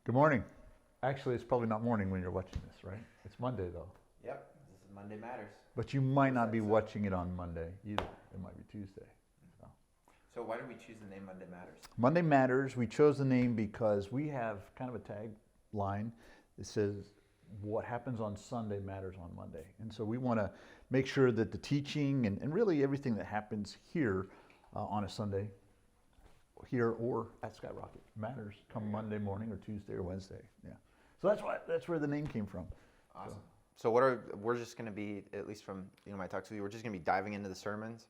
Good morning. Actually, it's probably not morning when you're watching this, right? It's Monday though. Yep, this is Monday Matters. But you might not be watching it on Monday either. It might be Tuesday. So. So why did we choose the name Monday Matters? Monday Matters. We chose the name because we have kind of a tagline that says, "What happens on Sunday matters on Monday." And so we want to make sure that the teaching and really everything that happens here on a Sunday, here or at Skyrocket, matters come Monday morning or Tuesday or Wednesday. Yeah. So that's where the name came from. Awesome. So we're just going to be, at least from my talks with you, we're just going to be diving into the sermons,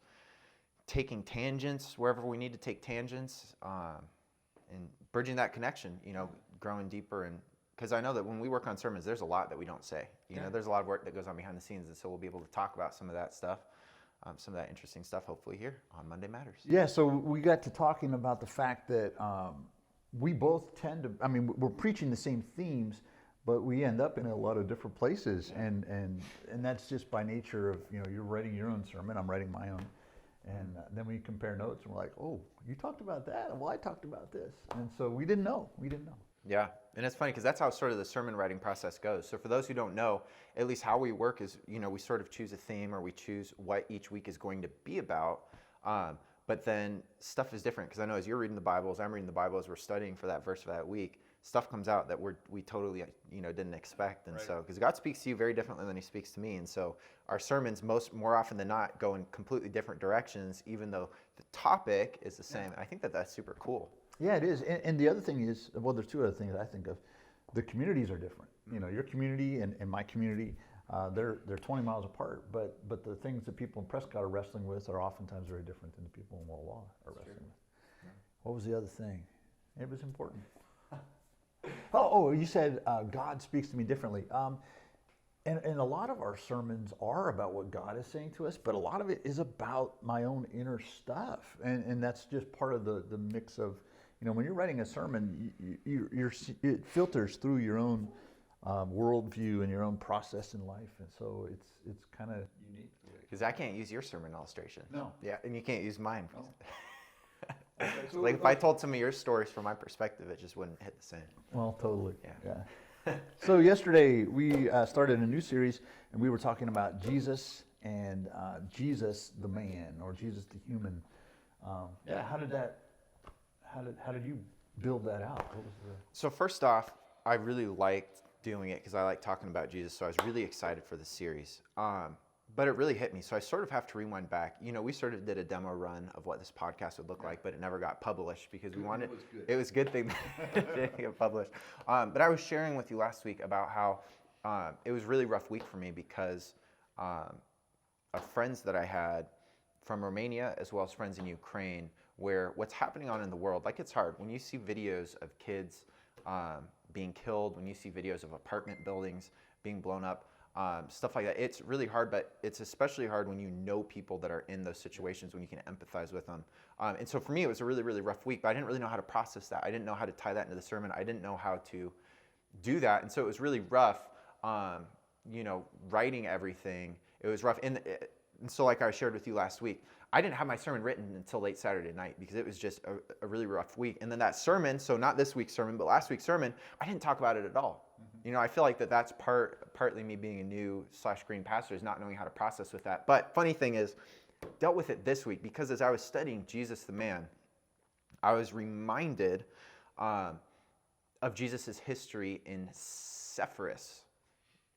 taking tangents wherever we need to take tangents, and bridging that connection. Growing deeper, and because I know that when we work on sermons, there's a lot that we don't say. There's a lot of work that goes on behind the scenes, and so we'll be able to talk about some of that stuff. Some of that interesting stuff, hopefully, here on Monday Matters. Yeah, so we got to talking about the fact that we both tend to, we're preaching the same themes, but we end up in a lot of different places. Yeah. And that's just by nature of, you're writing your own sermon, I'm writing my own. And then we compare notes and we're like, oh, you talked about that? Well, I talked about this. And so we didn't know. Yeah, and it's funny because that's how sort of the sermon writing process goes. So for those who don't know, at least how we work is, we sort of choose a theme or we choose what each week is going to be about. But then stuff is different because I know as you're reading the Bible, as I'm reading the Bible, as we're studying for that verse for that week, stuff comes out that we totally didn't expect. And right. So because God speaks to you very differently than He speaks to me, and so our sermons more often than not go in completely different directions, even though the topic is the same. Yeah. And I think that's super cool. Yeah, it is. And the other thing is, well, there's two other things I think of. The communities are different. Your community and my community, they're 20 miles apart, but the things that people in Prescott are wrestling with are oftentimes very different than the people in Walla Walla are wrestling with. Yeah. What was the other thing? It was important. You said God speaks to me differently. And a lot of our sermons are about what God is saying to us, but a lot of it is about my own inner stuff. And that's just part of the mix of, when you're writing a sermon, it filters through your own worldview and your own process in life. And so it's kind of unique. Because I can't use your sermon illustration. No. Yeah, and you can't use mine. No. Okay, so like if I told some of your stories from my perspective, it just wouldn't hit the same. Well, totally. Yeah. So yesterday we started a new series, and we were talking about Jesus and Jesus the man, or Jesus the human. How did you build that out? So first off, I really liked doing it because I like talking about Jesus. So I was really excited for the series. But it really hit me. So I sort of have to rewind back. We sort of did a demo run of what this podcast would look like, but it never got published because we wanted, it was a good thing that it didn't get published. But I was sharing with you last week about how it was a really rough week for me because of friends that I had from Romania as well as friends in Ukraine, where what's happening on in the world, like it's hard. When you see videos of kids being killed, when you see videos of apartment buildings being blown up, stuff like that, it's really hard, but it's especially hard when you know people that are in those situations, when you can empathize with them. And so for me, it was a really, really rough week, but I didn't really know how to process that. I didn't know how to tie that into the sermon. I didn't know how to do that. And so it was really rough, writing everything. It was rough. And so like I shared with you last week, I didn't have my sermon written until late Saturday night because it was just a really rough week. And then that sermon, so not this week's sermon, but last week's sermon, I didn't talk about it at all. Mm-hmm. I feel like that's partly me being a new /green pastor, is not knowing how to process with that. But funny thing is, dealt with it this week because as I was studying Jesus the man, I was reminded of Jesus' history in Sepphoris.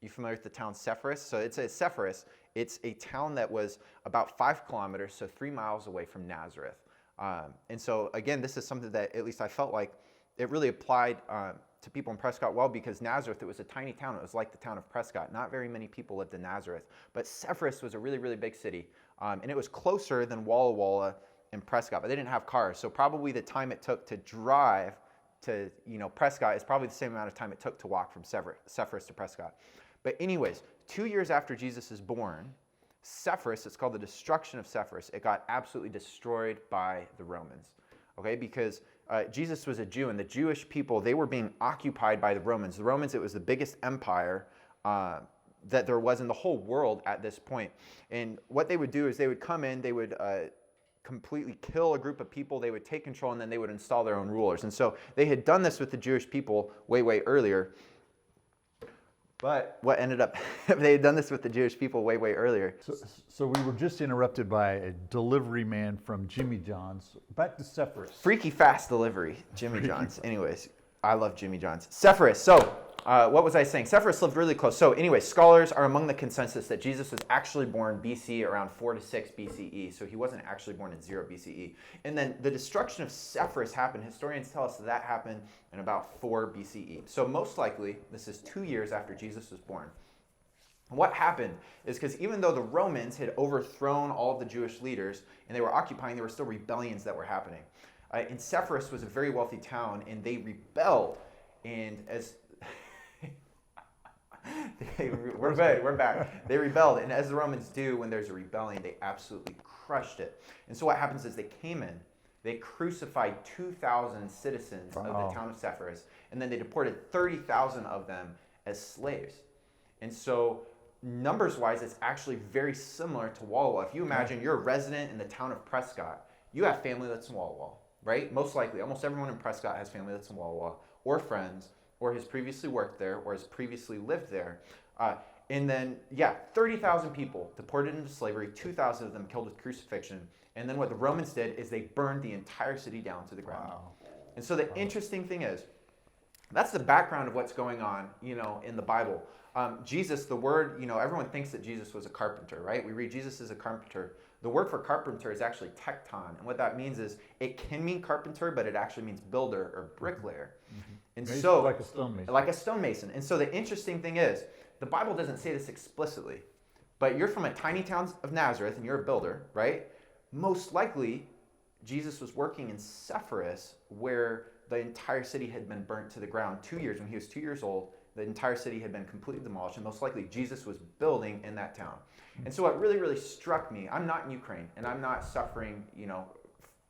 You familiar with the town Sepphoris? So it's Sepphoris. It's a town that was about 5 kilometers, so 3 miles away from Nazareth. And so again, this is something that at least I felt like it really applied to people in Prescott well, because Nazareth, it was a tiny town. It was like the town of Prescott. Not very many people lived in Nazareth, but Sepphoris was a really, really big city. And it was closer than Walla Walla and Prescott, but they didn't have cars. So probably the time it took to drive to Prescott is probably the same amount of time it took to walk from Sepphoris to Prescott. But anyways, 2 years after Jesus is born, Sepphoris, it's called the destruction of Sepphoris, it got absolutely destroyed by the Romans. Okay, because Jesus was a Jew, and the Jewish people, they were being occupied by the Romans. The Romans, it was the biggest empire that there was in the whole world at this point. And what they would do is they would come in, they would completely kill a group of people, they would take control, and then they would install their own rulers. And so they had done this with the Jewish people way, way earlier. But what ended up, they had done this with the Jewish people way, way earlier. So we were just interrupted by a delivery man from Jimmy John's. Back to Sepphoris. Freaky fast delivery, Jimmy John's. Anyways, I love Jimmy John's. Sepphoris. So what was I saying? Sepphoris lived really close. So anyway, scholars are among the consensus that Jesus was actually born BC around 4 to 6 BCE. So he wasn't actually born in 0 BCE. And then the destruction of Sepphoris happened. Historians tell us that happened in about 4 BCE. So most likely, this is 2 years after Jesus was born. What happened is because even though the Romans had overthrown all of the Jewish leaders and they were occupying, there were still rebellions that were happening. And Sepphoris was a very wealthy town, and they rebelled. And as we're back. They rebelled, and as the Romans do when there's a rebellion, they absolutely crushed it. And so what happens is they came in, they crucified 2,000 citizens of the town of Sepphoris, and then they deported 30,000 of them as slaves. And so numbers-wise, it's actually very similar to Walla Walla. If you imagine you're a resident in the town of Prescott, you have family that's in Walla Walla, right? Most likely, almost everyone in Prescott has family that's in Walla Walla, or friends, or has previously worked there, or has previously lived there. And then, 30,000 people deported into slavery, 2,000 of them killed with crucifixion. And then what the Romans did is they burned the entire city down to the ground. Wow. And so the interesting thing is, that's the background of what's going on, in the Bible. Jesus, the word, everyone thinks that Jesus was a carpenter, right? We read Jesus is a carpenter. The word for carpenter is actually tekton. And what that means is it can mean carpenter, but it actually means builder or bricklayer. Mm-hmm. And so, like a stonemason. Like a stonemason. And so the interesting thing is, the Bible doesn't say this explicitly, but you're from a tiny town of Nazareth and you're a builder, right? Most likely, Jesus was working in Sepphoris, where the entire city had been burnt to the ground 2 years. When he was 2 years old, the entire city had been completely demolished, and most likely Jesus was building in that town. And so what really, really struck me, I'm not in Ukraine, and I'm not suffering,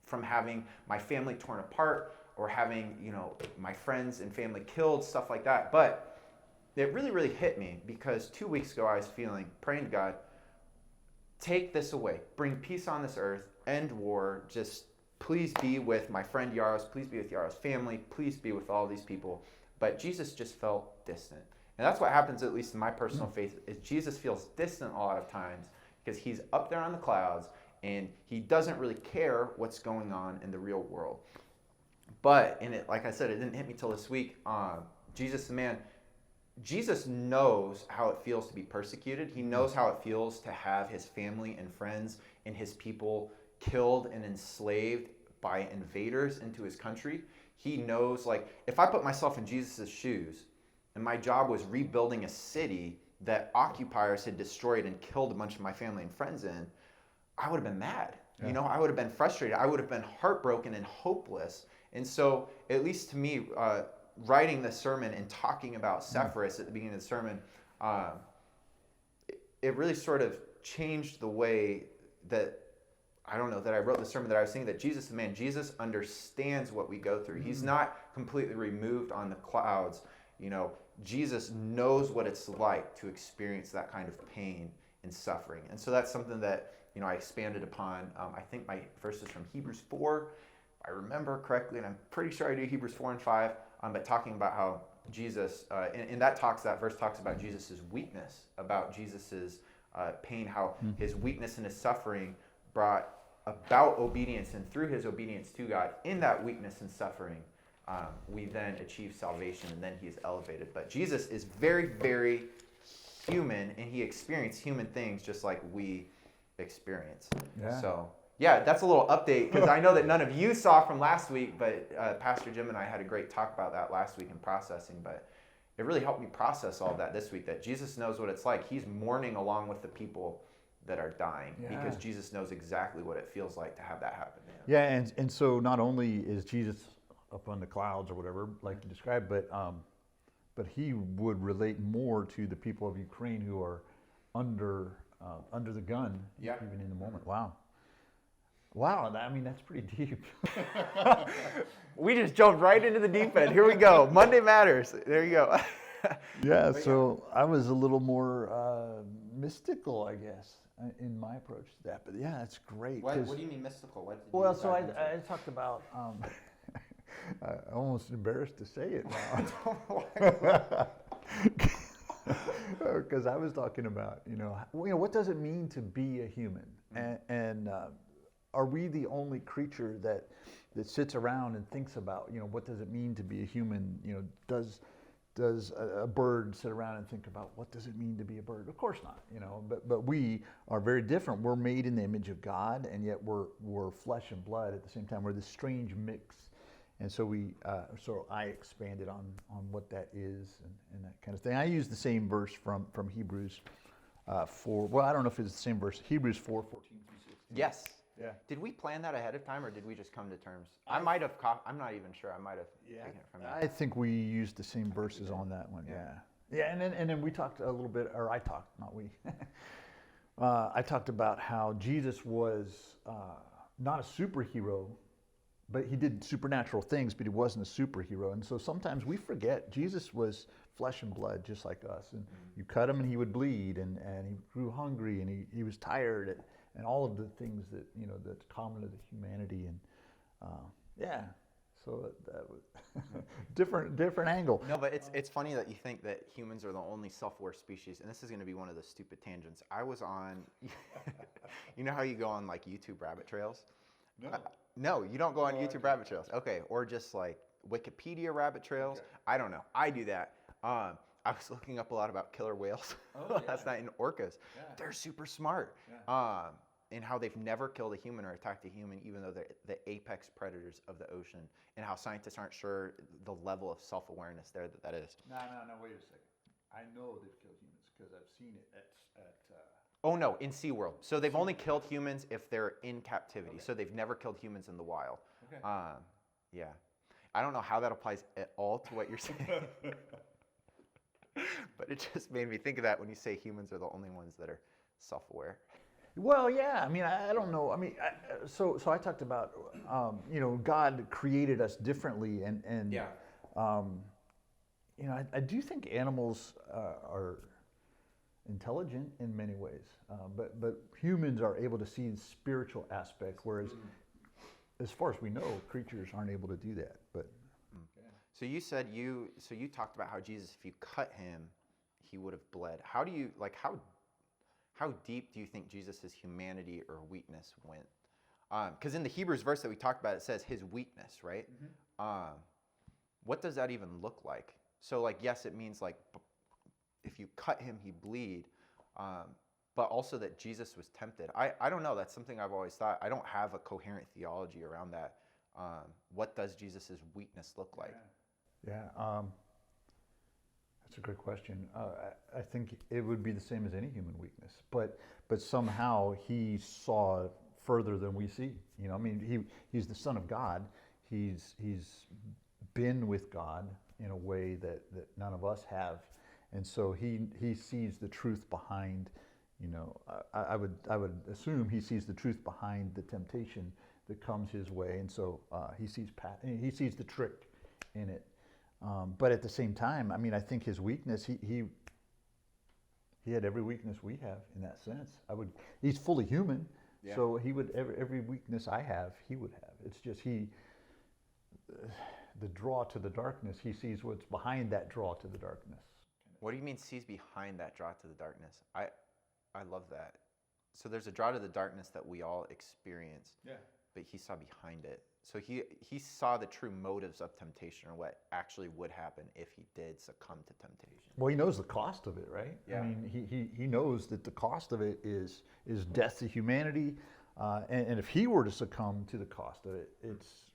from having my family torn apart or having, my friends and family killed, stuff like that. But it really, really hit me because 2 weeks ago I was praying to God, take this away, bring peace on this earth, end war, just please be with my friend Yaros, please be with Yaros' family, please be with all these people. But Jesus just felt distant. And that's what happens, at least in my personal faith, is Jesus feels distant a lot of times because he's up there on the clouds and he doesn't really care what's going on in the real world. But, like I said, it didn't hit me till this week. Jesus knows how it feels to be persecuted. He knows how it feels to have his family and friends and his people killed and enslaved by invaders into his country. He knows, if I put myself in Jesus' shoes and my job was rebuilding a city that occupiers had destroyed and killed a bunch of my family and friends in, I would have been mad. Yeah. I would have been frustrated. I would have been heartbroken and hopeless. And so, at least to me, writing the sermon and talking about Sepphoris at the beginning of the sermon, it really sort of changed the way that I wrote the sermon, that I was saying that Jesus, Jesus understands what we go through. He's not completely removed on the clouds. Jesus knows what it's like to experience that kind of pain and suffering. And so that's something that, I expanded upon. I think my verse is from Hebrews 4, if I remember correctly, and I'm pretty sure I do Hebrews 4 and 5, but talking about how Jesus, that verse talks about Jesus' weakness, about Jesus' pain, how his weakness and his suffering brought about obedience, and through his obedience to God, in that weakness and suffering, we then achieve salvation, and then he is elevated. But Jesus is very, very human, and he experienced human things just like we experience. Yeah. So, that's a little update, because I know that none of you saw from last week, but Pastor Jim and I had a great talk about that last week in processing, but it really helped me process all of that this week, that Jesus knows what it's like. He's mourning along with the people that are dying, because Jesus knows exactly what it feels like to have that happen. Yeah, and so not only is Jesus up on the clouds or whatever, like you described, but he would relate more to the people of Ukraine who are under the gun, even in the moment. Wow, that's pretty deep. We just jumped right into the deep end. Here we go. Monday Matters. There you go. So I was a little more mystical, I guess. in my approach to that. But yeah, it's great. What 'cause- do you mean mystical? What did well, you so dive into? I talked about. I'm almost embarrassed to say it now. Because I was talking about, what does it mean to be a human? And are we the only creature that sits around and thinks about, what does it mean to be a human? Does a bird sit around and think about what does it mean to be a bird? Of course not, but we are very different. We're made in the image of God, and yet we're flesh and blood at the same time. We're this strange mix. And so I expanded on what that is and that kind of thing. I used the same verse from Hebrews 4. Well, I don't know if it's the same verse. Hebrews 4:14 through 16. Yes. Yeah. Did we plan that ahead of time, or did we just come to terms? I might have. I'm not even sure. I might have taken it from you. I think we used the same verses on that one. Yeah. And then we talked a little bit, or I talked, not we. I talked about how Jesus was not a superhero, but he did supernatural things, but he wasn't a superhero. And so sometimes we forget Jesus was flesh and blood just like us. And you cut him and he would bleed, and he grew hungry, and he was tired, and all of the things that, that's common to the humanity. And so that was different angle. No, but it's funny that you think that humans are the only self-aware species, and this is going to be one of the stupid tangents. I was on, you know how you go on like YouTube rabbit trails? No. No, you don't go on YouTube rabbit trails. Okay, or just like Wikipedia rabbit trails. Okay. I don't know. I do that. I was looking up a lot about killer whales last night and orcas. Yeah. They're super smart. Yeah. And how they've never killed a human or attacked a human, even though they're the apex predators of the ocean, and how scientists aren't sure the level of self-awareness there that is. No, wait a second. I know they've killed humans because I've seen it at Oh no, in SeaWorld. So they've only killed humans if they're in captivity. Okay. So they've never killed humans in the wild. Okay. Yeah. I don't know how that applies at all to what you're saying. But it just made me think of that when you say humans are the only ones that are self-aware. Well, yeah. I mean, I don't know. I mean, so I talked about, God created us differently, and yeah. I do think animals are intelligent in many ways, but humans are able to see the spiritual aspect, whereas as far as we know, creatures aren't able to do that. But so you said you talked about how Jesus, if you cut him, he would have bled. How do you how deep do you think Jesus's humanity or weakness went? Because in the Hebrews verse that we talked about, it says his weakness, right? Mm-hmm. What does that even look like? So like, yes, it means like, if you cut him, he bleed, but also that Jesus was tempted. I don't know. That's something I've always thought. I don't have a coherent theology around that. What does Jesus's weakness look like? Yeah, that's a great question. I think it would be the same as any human weakness, but somehow he saw further than we see. I mean, he's the Son of God. He's been with God in a way that none of us have. And so he sees the truth behind, I would assume he sees the truth behind the temptation that comes his way, and so he sees the trick in it. But at the same time, I mean, I think his weakness, he had every weakness we have in that sense. He's fully human, yeah. So he would every weakness I have, he would have. It's just the draw to the darkness. He sees what's behind that draw to the darkness. What do you mean sees behind that draw to the darkness? I love that. So there's a draw to the darkness that we all experience. Yeah. But he saw behind it. So he saw the true motives of temptation, or what actually would happen if he did succumb to temptation. Well, he knows the cost of it, right? Yeah. I mean, he knows that the cost of it is death to humanity, and if he were to succumb to the cost of it, it's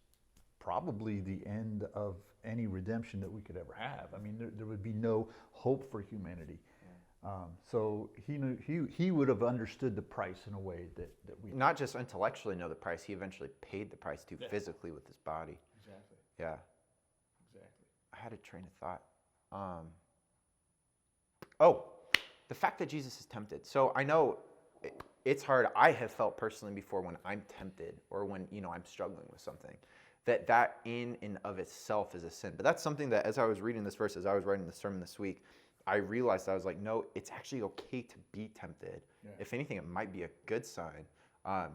probably the end of any redemption that we could ever have. I mean, there would be no hope for humanity. So he knew he would have understood the price in a way that we not just intellectually know the price. He eventually paid the price too, physically with his body. Exactly. Yeah. Exactly. I had a train of thought. The fact that Jesus is tempted. So I know it's hard. I have felt personally before when I'm tempted, or when I'm struggling with something, that in and of itself is a sin. But that's something that, as I was reading this verse, as I was writing the sermon this week, I realized, I was like, no, it's actually okay to be tempted. Yeah. If anything, it might be a good sign.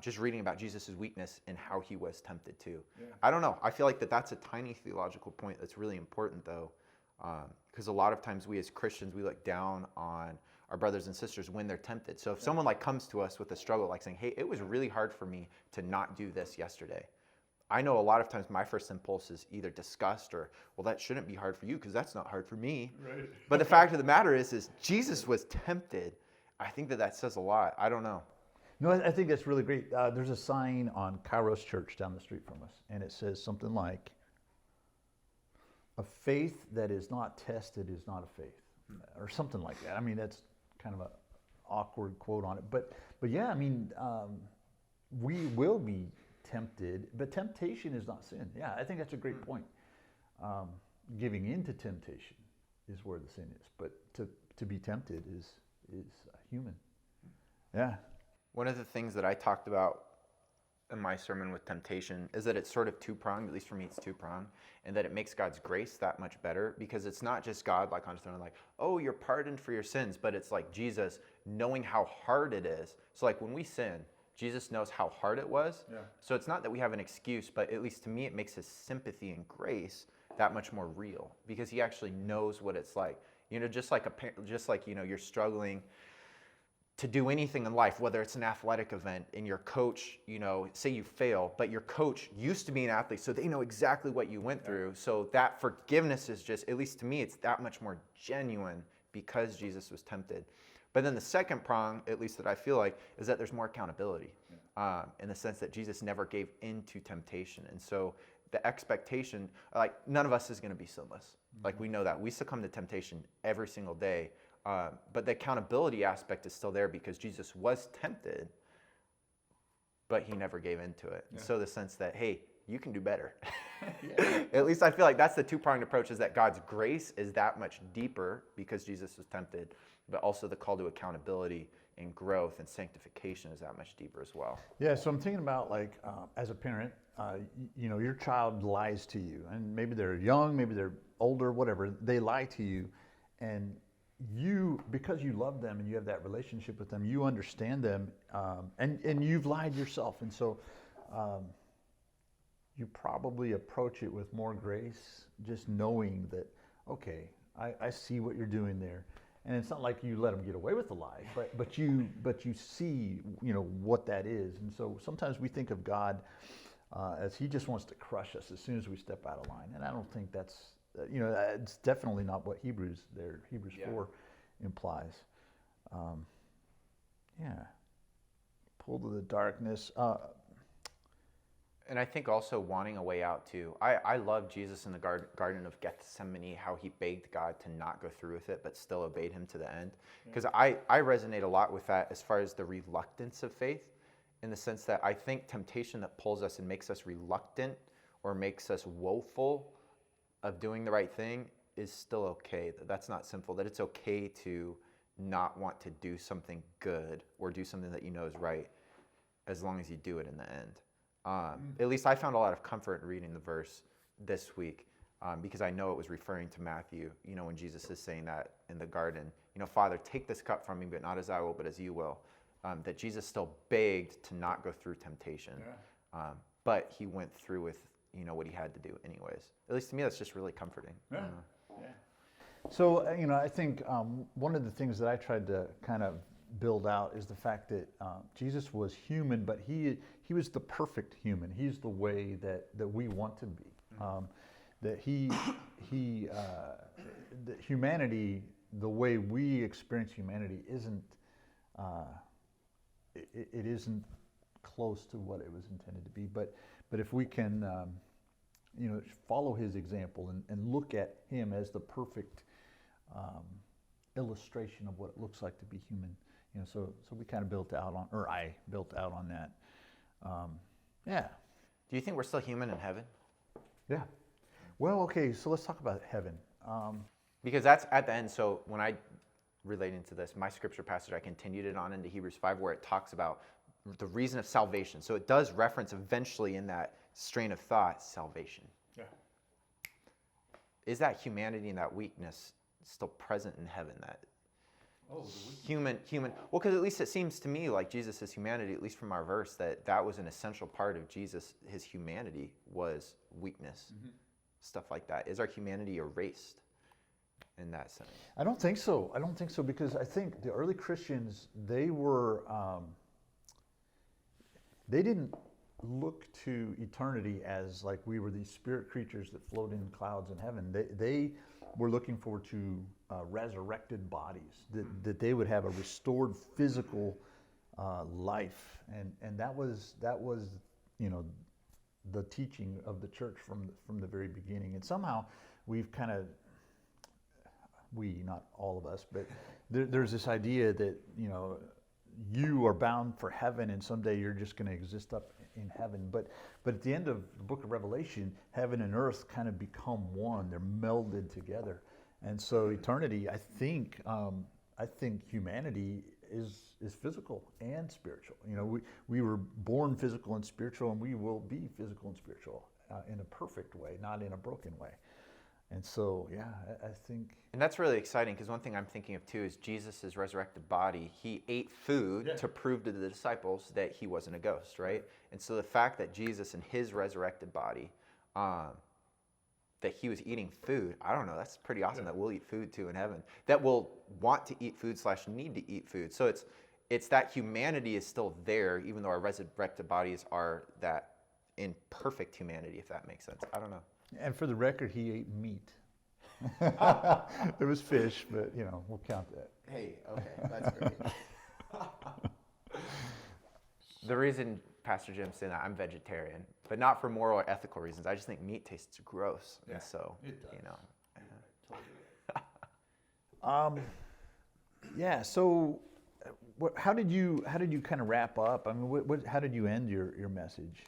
Just reading about Jesus' weakness and how he was tempted too. Yeah. I don't know. I feel like that's a tiny theological point that's really important though. Because a lot of times we as Christians, we look down on our brothers and sisters when they're tempted. So if someone like comes to us with a struggle, like saying, hey, it was really hard for me to not do this yesterday. I know a lot of times my first impulse is either disgust or, well, that shouldn't be hard for you because that's not hard for me. Right. But the fact of the matter is Jesus was tempted. I think that says a lot. I don't know. No, I think that's really great. There's a sign on Kairos Church down the street from us, and it says something like, a faith that is not tested is not a faith, or something like that. I mean, that's kind of an awkward quote on it. But yeah, I mean, we will be tempted, but temptation is not sin. Yeah, I think that's a great point. Giving into temptation is where the sin is, but to be tempted is human. Yeah. One of the things that I talked about in my sermon with temptation is that it's sort of two-pronged, at least for me it's two-pronged, and that it makes God's grace that much better because it's not just God like on his throne like, oh, you're pardoned for your sins, but it's like Jesus knowing how hard it is. So like when we sin, Jesus knows how hard it was. Yeah. So it's not that we have an excuse, but at least to me it makes his sympathy and grace that much more real because he actually knows what it's like. You know, just like you know, you're struggling to do anything in life, whether it's an athletic event and your coach, you know, say you fail, but your coach used to be an athlete, so they know exactly what you went through. So that forgiveness is just, at least to me, it's that much more genuine because Jesus was tempted. But then the second prong, at least that I feel like, is that there's more accountability in the sense that Jesus never gave into temptation. And so the expectation, like none of us is going to be sinless. Like we know that. We succumb to temptation every single day. But the accountability aspect is still there because Jesus was tempted, but he never gave into it. Yeah. So the sense that, hey, you can do better. At least I feel like that's the two-pronged approach, is that God's grace is that much deeper because Jesus was tempted, but also the call to accountability and growth and sanctification is that much deeper as well. Yeah, so I'm thinking about like, as a parent, you know, your child lies to you, and maybe they're young, maybe they're older, whatever, they lie to you, and you, because you love them and you have that relationship with them, you understand them, and you've lied yourself, and so you probably approach it with more grace, just knowing that, okay, I see what you're doing there, and it's not like you let them get away with the lie, but you see, you know, what that is, and so sometimes we think of God as he just wants to crush us as soon as we step out of line, and I don't think that's, you know, it's definitely not what Hebrews 4 implies. Pulled to the darkness. And I think also wanting a way out too. I love Jesus in the Garden of Gethsemane, how he begged God to not go through with it, but still obeyed him to the end. Because I resonate a lot with that as far as the reluctance of faith, in the sense that I think temptation that pulls us and makes us reluctant or makes us woeful of doing the right thing is still okay. That's not sinful, that it's okay to not want to do something good or do something that you know is right, as long as you do it in the end. At least I found a lot of comfort in reading the verse this week, because I know it was referring to Matthew, you know, when Jesus is saying that in the garden, you know, Father, take this cup from me, but not as I will, but as you will. That Jesus still begged to not go through temptation, but he went through with, you know, what he had to do anyways. At least to me, that's just really comforting. Yeah. So, you know, I think one of the things that I tried to kind of build out is the fact that Jesus was human, but he was the perfect human. He's the way that we want to be. That that humanity, the way we experience humanity, isn't it isn't close to what it was intended to be. But if we can, you know, follow his example and look at him as the perfect illustration of what it looks like to be human, you know, so we kind of built out on, or I built out on that. Do you think we're still human in heaven? Yeah. Well, okay, so let's talk about heaven. Because that's at the end. So when I relating to this, my scripture passage, I continued it on into Hebrews 5, where it talks about the reason of salvation. So it does reference eventually in that strain of thought, salvation. Yeah. Is that humanity and that weakness still present in heaven. That Oh, human. Well, because at least it seems to me like Jesus' humanity, at least from our verse, that was an essential part of Jesus. His humanity was weakness, stuff like that. Is our humanity erased in that sense? I don't think so. I don't think so, because I think the early Christians, they didn't look to eternity as like we were these spirit creatures that float in clouds in heaven. They were looking forward to resurrected bodies, that they would have a restored physical life, and that was the teaching of the church from the very beginning. And somehow we've kind of, not all of us, but there's this idea that you are bound for heaven, and someday you're just going to exist up in heaven. But at the end of the book of Revelation, heaven and earth kind of become one. They're melded together, and so eternity, I think humanity is physical and spiritual. We were born physical and spiritual, and we will be physical and spiritual in a perfect way, not in a broken way. And so, yeah, I think. And that's really exciting, because one thing I'm thinking of too is Jesus' resurrected body. He ate food to prove to the disciples that he wasn't a ghost, right? And so the fact that Jesus in his resurrected body, that he was eating food, I don't know, that's pretty awesome that we'll eat food too in heaven. That we'll want to eat food / need to eat food. So it's that humanity is still there, even though our resurrected bodies are that in perfect humanity, if that makes sense. I don't know. And for the record, he ate meat. There was fish, but we'll count that. Hey, okay, that's great. The reason Pastor Jim's saying that, I'm vegetarian, but not for moral or ethical reasons. I just think meat tastes gross, and so it does. Yeah. So, how did you kind of wrap up? I mean, how did you end your message?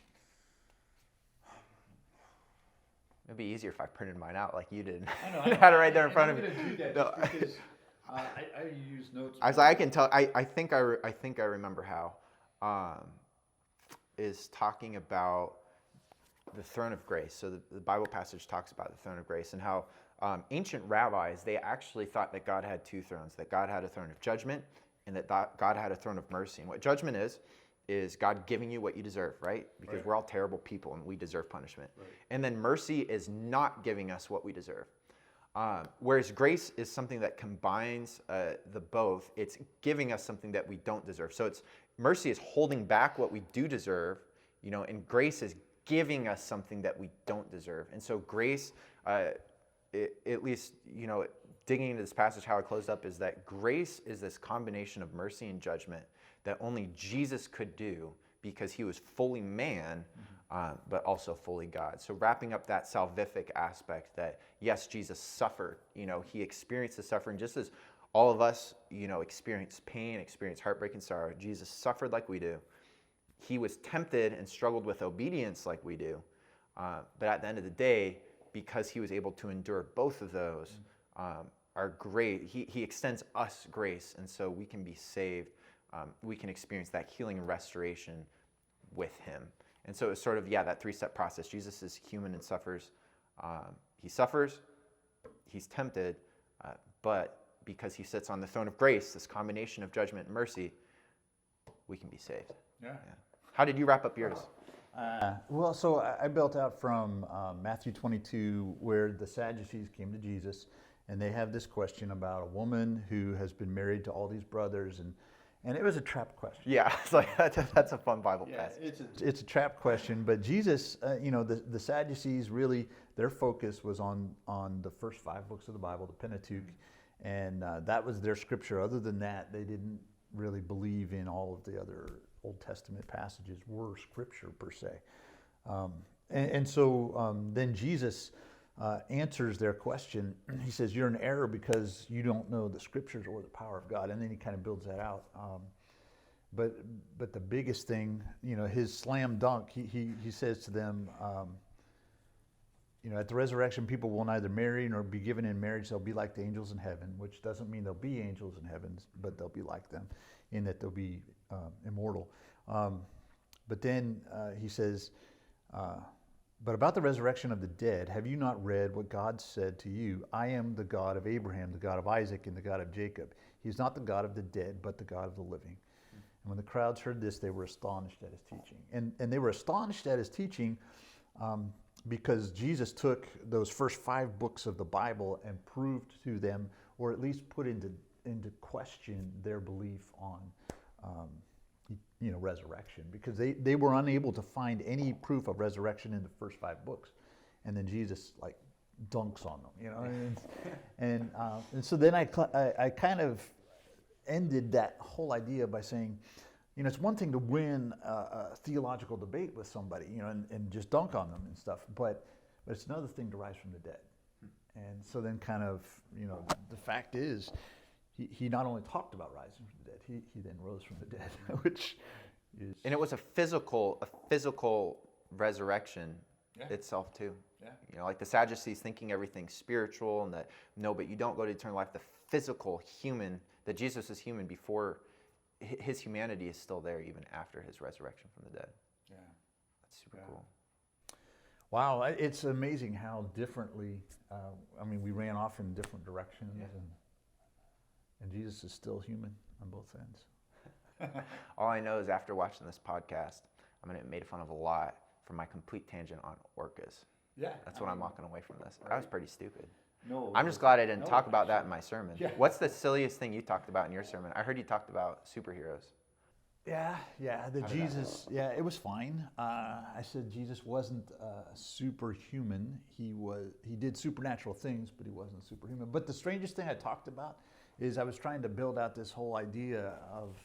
It'd be easier if I printed mine out like you did. I know. Had it right there in front of me. I'm going to do that just because I use notes. I was like, I can tell. I think I remember how. Is talking about the throne of grace. So the Bible passage talks about the throne of grace, and how ancient rabbis, they actually thought that God had two thrones, that God had a throne of judgment and that God had a throne of mercy. And what judgment is God giving you what you deserve, right? Because we're all terrible people and we deserve punishment. Right. And then mercy is not giving us what we deserve. Whereas grace is something that combines the both. It's giving us something that we don't deserve. So mercy is holding back what we do deserve, and grace is giving us something that we don't deserve. And so grace, at least, digging into this passage, how I closed up, is that grace is this combination of mercy and judgment that only Jesus could do, because he was fully man, but also fully God. So wrapping up that salvific aspect, that yes, Jesus suffered. He experienced the suffering just as all of us, experience pain, experience heartbreak and sorrow. Jesus suffered like we do. He was tempted and struggled with obedience like we do. But at the end of the day, because he was able to endure both of those, are great. He extends us grace, and so we can be saved. We can experience that healing and restoration with him. And so it's sort of, that three-step process. Jesus is human and suffers. He suffers, he's tempted, but because he sits on the throne of grace, this combination of judgment and mercy, we can be saved. Yeah. How did you wrap up yours? Well, so I built out from Matthew 22, where the Sadducees came to Jesus, and they have this question about a woman who has been married to all these brothers, and it was a trap question. Yeah, it's like that's a fun Bible passage. It's a trap question, but Jesus, the Sadducees, really, their focus was on the first 5 books of the Bible, the Pentateuch, and that was their scripture. Other than that, they didn't really believe in all of the other Old Testament passages were scripture per se. So then Jesus answers their question. He says, you're in error because you don't know the scriptures or the power of God. And then he kind of builds that out. But the biggest thing, his slam dunk, he says to them, at the resurrection, people will neither marry nor be given in marriage. They'll be like the angels in heaven, which doesn't mean they'll be angels in heaven, but they'll be like them in that they'll be immortal. But then he says, But about the resurrection of the dead, have you not read what God said to you? I am the God of Abraham, the God of Isaac, and the God of Jacob. He's not the God of the dead, but the God of the living. And when the crowds heard this, they were astonished at his teaching. And they were astonished at his teaching because Jesus took those first 5 books of the Bible and proved to them, or at least put into question their belief on resurrection, because they were unable to find any proof of resurrection in the first 5 books. And then Jesus like dunks on them, and so then I kind of ended that whole idea by saying, it's one thing to win a theological debate with somebody, and just dunk on them and stuff, but it's another thing to rise from the dead. And so then kind of, the fact is, he not only talked about rising from the dead, he then rose from the dead, which is... And it was a physical resurrection itself too. Yeah. Like the Sadducees thinking everything's spiritual and that, no, but you don't go to eternal life. The physical human, that Jesus is human before his humanity is still there even after his resurrection from the dead. Yeah. That's super cool. Wow, it's amazing how differently, we ran off in different directions, and Jesus is still human on both ends. All I know is after watching this podcast, I'm going to get made fun of a lot for my complete tangent on orcas. Yeah. That's what I'm walking away from this. That was pretty stupid. No. I'm just glad I didn't talk about that in my sermon. Yeah. What's the silliest thing you talked about in your sermon? I heard you talked about superheroes. Yeah, it was fine. I said Jesus wasn't superhuman. He did supernatural things, but he wasn't superhuman. But the strangest thing I talked about is I was trying to build out this whole idea of,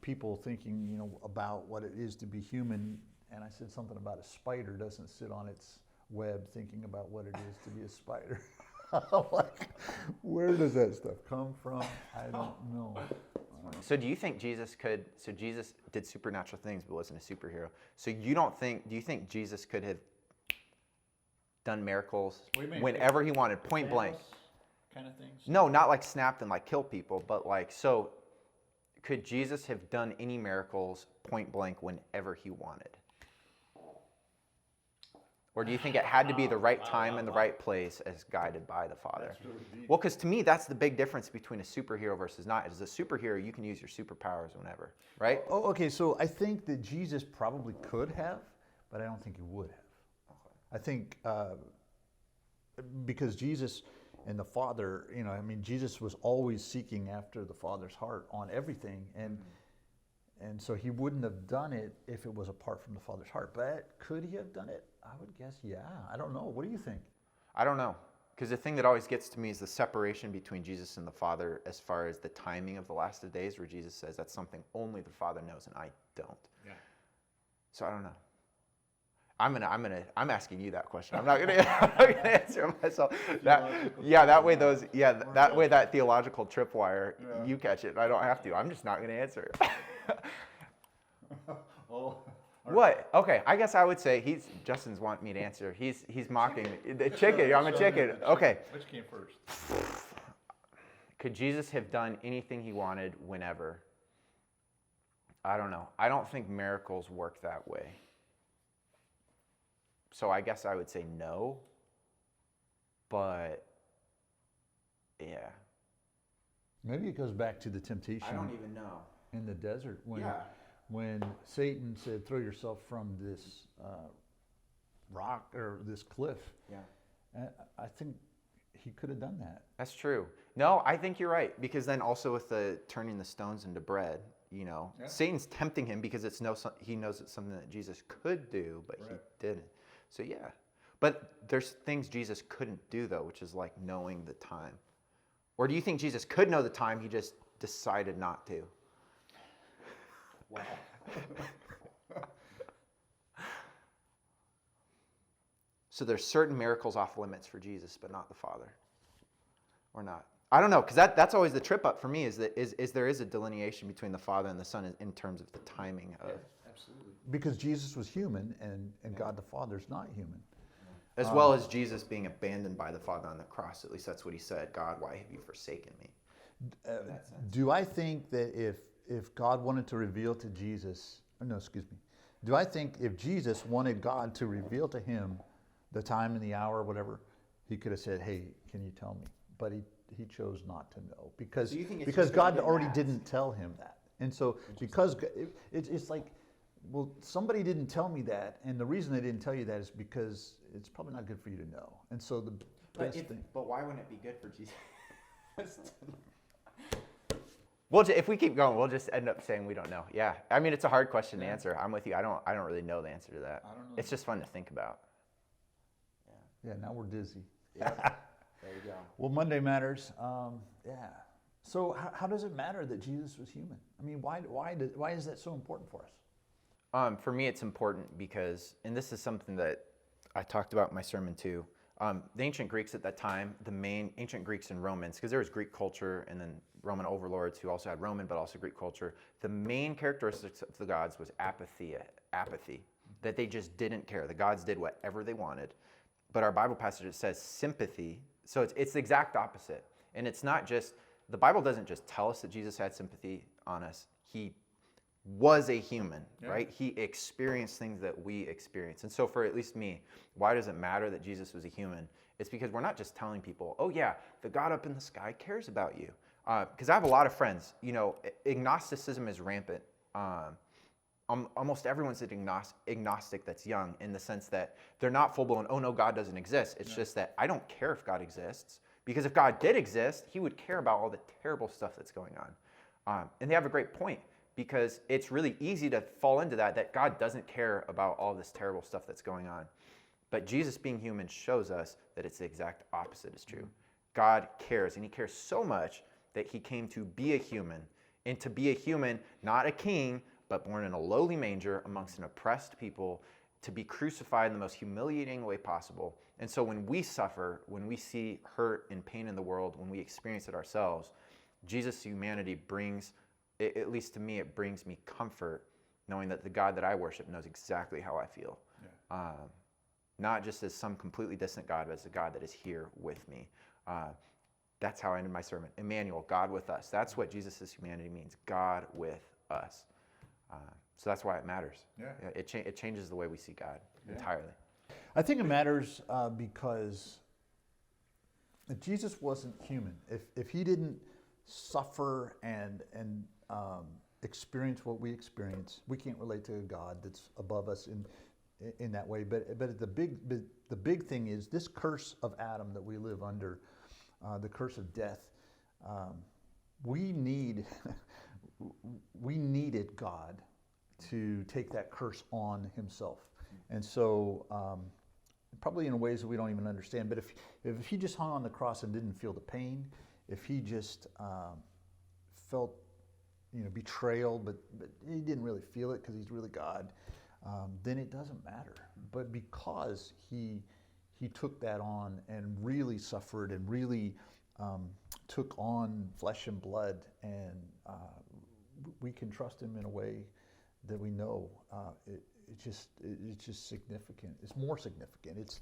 people thinking, about what it is to be human. And I said something about a spider doesn't sit on its web thinking about what it is to be a spider. I'm like, where does that stuff come from? I don't know. So do you think Jesus did supernatural things but wasn't a superhero? So do you think Jesus could have done miracles What do you mean? whenever he wanted, point blank? Kind of things? No, not like snapped and like kill people, but like, so could Jesus have done any miracles point blank whenever he wanted? Or do you think it had to be the right time and the right place as guided by the Father? That's really deep. Well, because to me, that's the big difference between a superhero versus not. As a superhero, you can use your superpowers whenever, right? Oh, okay, so I think that Jesus probably could have, but I don't think he would have. Okay. I think because Jesus and the Father, Jesus was always seeking after the Father's heart on everything, and so he wouldn't have done it if it was apart from the Father's heart. But could he have done it? I would guess, yeah. I don't know. What do you think? I don't know. Because the thing that always gets to me is the separation between Jesus and the Father as far as the timing of the last of days, where Jesus says that's something only the Father knows and I don't. Yeah. So I don't know. I'm asking you that question. I'm not gonna answer it myself. That way that theological tripwire, you catch it and I don't have to. I'm just not gonna answer it. Oh. What? Okay, I guess I would say Justin's wanting me to answer. He's mocking me. The chicken, I'm a chicken. Okay. Which came first? Could Jesus have done anything he wanted whenever? I don't know. I don't think miracles work that way. So I guess I would say no. But yeah. Maybe it goes back to the temptation even know. in the desert when Satan said, throw yourself from this rock or this cliff. Yeah. I think he could have done that. That's true. No, I think you're right. Because then also with the turning the stones into bread, Satan's tempting him because he knows it's something that Jesus could do, but he didn't. So yeah. But there's things Jesus couldn't do though, which is like knowing the time. Or do you think Jesus could know the time, he just decided not to? Wow. So there's certain miracles off limits for Jesus, but not the Father, or not. I don't know, because that's always the trip up for me. Is that there is a delineation between the Father and the Son in terms of the timing of. Absolutely. Because Jesus was human and God the Father is not human. As well as Jesus being abandoned by the Father on the cross. At least that's what he said. God, why have you forsaken me? Do I think that if God wanted to reveal to Jesus, Do I think if Jesus wanted God to reveal to him the time and the hour or whatever, he could have said, "Hey, can you tell me?" But he chose not to know because So you think it's because just 'cause he God didn't already ask? didn't tell him that, and so because it's like, well, somebody didn't tell me that, and the reason they didn't tell you that is because it's probably not good for you to know, and so the best thing. But why wouldn't it be good for Jesus? If we keep going, we'll just end up saying we don't know. Yeah, I mean, it's a hard question to answer. I'm with you. I don't really know the answer to that. I don't know. It's just fun to think about. Yeah, now we're dizzy. There you go. Well, Monday matters. Yeah. So how does it matter that Jesus was human? I mean, why is that so important for us? For me, it's important because, and this is something that I talked about in my sermon too. The ancient Greeks at that time, the main ancient Greeks and Romans, because there was Greek culture and then Roman overlords who also had Roman but also Greek culture. The main characteristics of the gods was apathy, that they just didn't care. The gods did whatever they wanted. But our Bible passage, it says sympathy. So it's the exact opposite. And it's not just, the Bible doesn't just tell us that Jesus had sympathy on us. He was a human, right? He experienced things that we experience. And so for at least me, why does it matter that Jesus was a human? It's because we're not just telling people, oh yeah, the God up in the sky cares about you. Because I have a lot of friends, agnosticism is rampant. Almost everyone's an agnostic that's young, in the sense that they're not full-blown, oh no, God doesn't exist. It's just that I don't care if God exists, because if God did exist, he would care about all the terrible stuff that's going on. And they have a great point, because it's really easy to fall into that God doesn't care about all this terrible stuff that's going on. But Jesus being human shows us that it's the exact opposite is true. God cares, and he cares so much that he came to be a human, and to be a human, not a king, but born in a lowly manger amongst an oppressed people, to be crucified in the most humiliating way possible. And so when we suffer, when we see hurt and pain in the world, when we experience it ourselves, Jesus' humanity brings, at least to me, it brings me comfort, knowing that the God that I worship knows exactly how I feel. Yeah. Not just as some completely distant God, but as a God that is here with me. That's how I ended my sermon. Emmanuel, God with us. That's what Jesus' humanity means, God with us. So that's why it matters. Yeah. It changes the way we see God entirely. I think it matters because if Jesus wasn't human, if he didn't suffer and experience what we experience, we can't relate to a God that's above us in that way. But the big thing is this curse of Adam that we live under, the curse of death. We needed God to take that curse on himself, and so probably in ways that we don't even understand. But if he just hung on the cross and didn't feel the pain, if he just felt betrayal, but he didn't really feel it because he's really God, then it doesn't matter. But because he took that on and really suffered and really took on flesh and blood, and we can trust him in a way that we know it's just significant. It's more significant.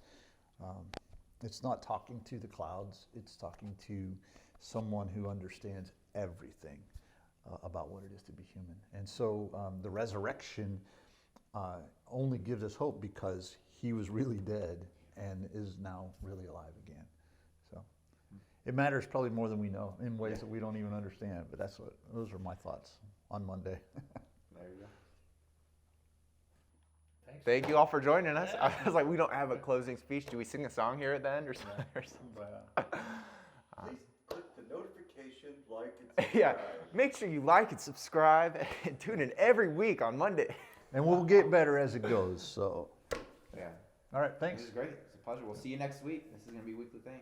It's not talking to the clouds. It's talking to someone who understands everything about what it is to be human. And so the resurrection only gives us hope because he was really dead and is now really alive again. So it matters probably more than we know in ways that we don't even understand. But those are my thoughts on Monday. There you go. Thank you all for joining us. I was like, we don't have a closing speech. Do we sing a song here at the end or something? Please click the notification, like, and subscribe. Yeah, make sure you like and subscribe and tune in every week on Monday. And we'll get better as it goes. So, Yeah. all right, thanks. This is great. It's a pleasure. We'll see you next week. This is going to be a weekly thing.